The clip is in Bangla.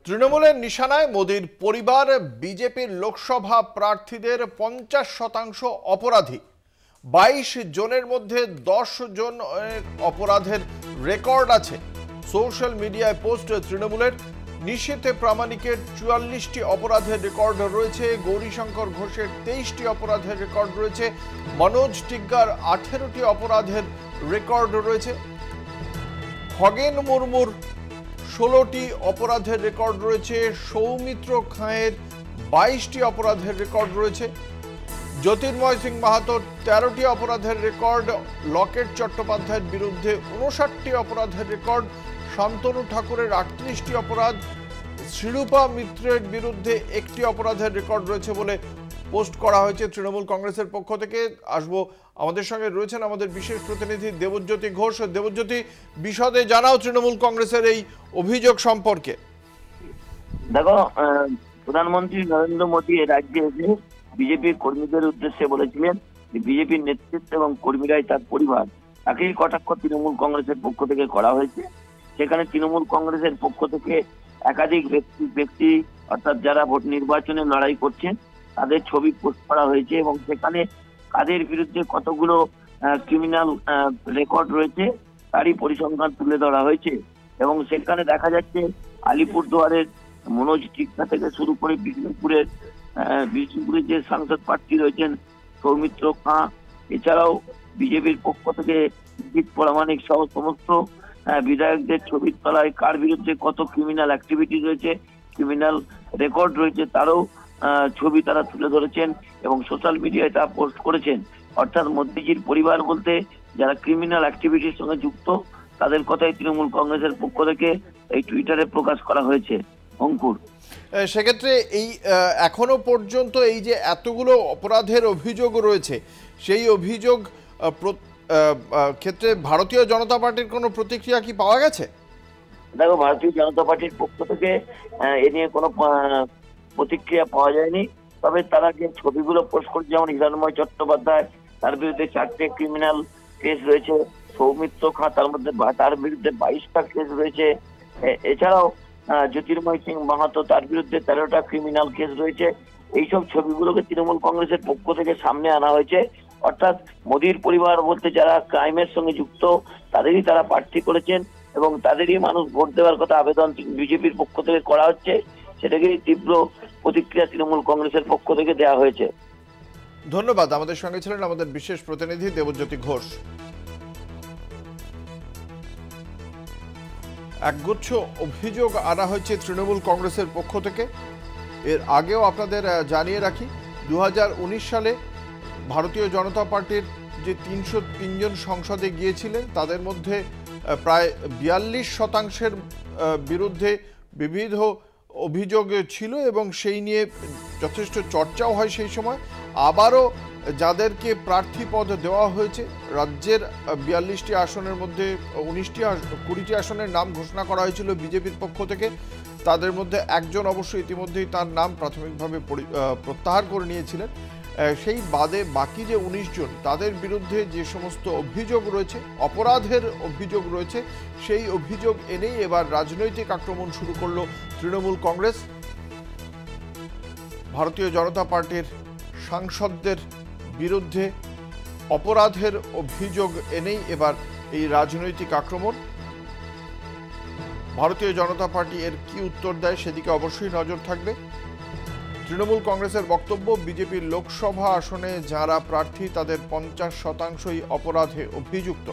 তৃণমূলের নিশানায় মোদীর পরিবার। বিজেপির লোকসভা প্রার্থীদের 50% অপরাধী। 22 জনের মধ্যে 10 জন অপরাধের রেকর্ড আছে। সোশ্যাল মিডিয়ায় পোস্ট তৃণমূলের। নিশীথে প্রামাণিকের 44টি অপরাধের রেকর্ড রয়েছে। গৌরীশঙ্কর ঘোষের 23টি অপরাধের রেকর্ড রয়েছে। মনোজ টিগ্গার 18টি অপরাধের রেকর্ড রয়েছে। খগেন মুর্মুর 16টি অপরাধের রেকর্ড রয়েছে। সৌমিত্র খাঁয়ের 22টি অপরাধের রেকর্ড রয়েছে। জ্যোতির্ময় সিং মাহাতোর 13টি অপরাধের রেকর্ড। লকেট চট্টোপাধ্যায়ের বিরুদ্ধে 59টি অপরাধের রেকর্ড। শান্তনু ঠাকুরের 38টি অপরাধ। শ্রীরূপা মিত্রের বিরুদ্ধে 1টি অপরাধের রেকর্ড রয়েছে বলে পোস্ট করা হয়েছে তৃণমূল কংগ্রেসের পক্ষ থেকে। আসবো, আমাদের সঙ্গে রয়েছেন আমাদের বিশেষ প্রতিনিধি দেবজ্যোতি ঘোষ। দেবজ্যোতি, বিশদে জানাও তৃণমূল কংগ্রেসের এই অভিযোগ সম্পর্কে। দেখো, প্রধানমন্ত্রী নরেন্দ্র মোদী রাজ্যে এসে বিজেপির কর্মীদের উদ্দেশ্যে বলেছিলেন যে বিজেপির নেতৃত্ব এবং কর্মীরাই তার পরিবার। তাকেই কটাক্ষ তৃণমূল কংগ্রেসের পক্ষ থেকে করা হয়েছে। সেখানে তৃণমূল কংগ্রেসের পক্ষ থেকে একাধিক ব্যক্তি অর্থাৎ যারা ভোট নির্বাচনে লড়াই করছেন তাদের ছবি পোস্ট করা হয়েছে এবং সেখানে কাদের বিরুদ্ধে কতগুলো ক্রিমিনাল রেকর্ড রয়েছে তারই পরিসংখ্যান তুলে ধরা হয়েছে। এবং সেখানে দেখা যাচ্ছে আলিপুরদুয়ারের মনোজ টিগ্গা থেকে শুরু করে বিষ্ণুপুরের যে সাংসদ প্রার্থী রয়েছেন সৌমিত্র খাঁ, এছাড়াও বিজেপির পক্ষ থেকে জিৎ প্রামাণিক সহ সমস্ত বিধায়কদের ছবির তলায় কার বিরুদ্ধে কত ক্রিমিনাল অ্যাক্টিভিটি রয়েছে, ক্রিমিনাল রেকর্ড রয়েছে তারও ছবি তারা তুলে ধরেছেন এবং সোশ্যাল মিডিয়ায় তা পোস্ট করেছেন। অর্থাৎ মোদীজির পরিবার বলতে যারা ক্রিমিনাল অ্যাক্টিভিটির সঙ্গে যুক্ত তাদের কথাই তৃণমূল কংগ্রেসের পক্ষ থেকে এই টুইটারে প্রকাশ করা হয়েছে। অঙ্কুর, সেক্ষেত্রে এই এখনো পর্যন্ত এই যে এতগুলো অপরাধের অভিযোগ রয়েছে, সেই অভিযোগ ক্ষেত্রে ভারতীয় জনতা পার্টির কোনো প্রতিক্রিয়া কি পাওয়া গেছে? দেখো, ভারতীয় জনতা পার্টির পক্ষ থেকে এ নিয়ে কোনো প্রতিক্রিয়া পাওয়া যায়নি। তবে তারা যে ছবিগুলো পোস্ট করছে, যেমন হিরণময় চট্টোপাধ্যায়, তার বিরুদ্ধে 4টে ক্রিমিনাল কেস রয়েছে। সৌমিত্র খাঁ, তার বিরুদ্ধে 22টা কেস রয়েছে। এছাড়াও জ্যোতির্ময় সিং মাহাতো, তার বিরুদ্ধে 13টা ক্রিমিনাল কেস রয়েছে। এইসব ছবিগুলোকে তৃণমূল কংগ্রেসের পক্ষ থেকে সামনে আনা হয়েছে। অর্থাৎ মোদীর পরিবার বলতে যারা ক্রাইমের সঙ্গে যুক্ত তাদেরই তারা প্রার্থী করেছেন এবং তাদেরই মানুষ ভোট দেওয়ার কথা আবেদন বিজেপির পক্ষ থেকে করা হচ্ছে। সেটাকেই তীব্র প্রতিক্রিয়া তৃণমূল কংগ্রেসের পক্ষ থেকে দেওয়া হয়েছে। ধন্যবাদ। আমাদের সঙ্গে ছিলেন আমাদের বিশেষ প্রতিনিধি দেবজ্যোতি ঘোষ। একগুচ্ছ অভিযোগ আনা হয়েছে তৃণমূল কংগ্রেসের পক্ষ থেকে। এর আগেও আপনাদের জানিয়ে রাখি, 2019 সালে ভারতীয় জনতা পার্টির যে 303 জন সংসদে গিয়েছিলেন তাদের মধ্যে প্রায় 42% বিরুদ্ধে বিবিধ অভিযোগ ছিল এবং সেই নিয়ে যথেষ্ট চর্চাও হয় সেই সময়। আবারও যাদেরকে প্রার্থী পদ দেওয়া হয়েছে, রাজ্যের 42টি আসনের মধ্যে 20টি আসনের নাম ঘোষণা করা হয়েছিল বিজেপির পক্ষ থেকে। তাদের মধ্যে একজন অবশ্য ইতিমধ্যেই তার নাম প্রাথমিকভাবে প্রত্যাহার করে নিয়েছিলেন। সেই বাদে বাকি যে 19 জন, তাদের বিরুদ্ধে যে সমস্ত অভিযোগ রয়েছে, অপরাধের অভিযোগ রয়েছে, সেই অভিযোগ এনেই এবার রাজনৈতিক আক্রমণ শুরু করলো তৃণমূল কংগ্রেস। ভারতীয় জনতা পার্টির সাংসদদের বিরুদ্ধে অপরাধের অভিযোগ এনেই এবার এই রাজনৈতিক আক্রমণ। ভারতীয় জনতা পার্টি এর কি উত্তর দেয় সেদিকে অবশ্যই নজর থাকবে। তৃণমূল কংগ্রেসের বক্তব্য, বিজেপির লোকসভা আসনে যারা প্রার্থী তাদের 50%ই অপরাধে অভিযুক্ত।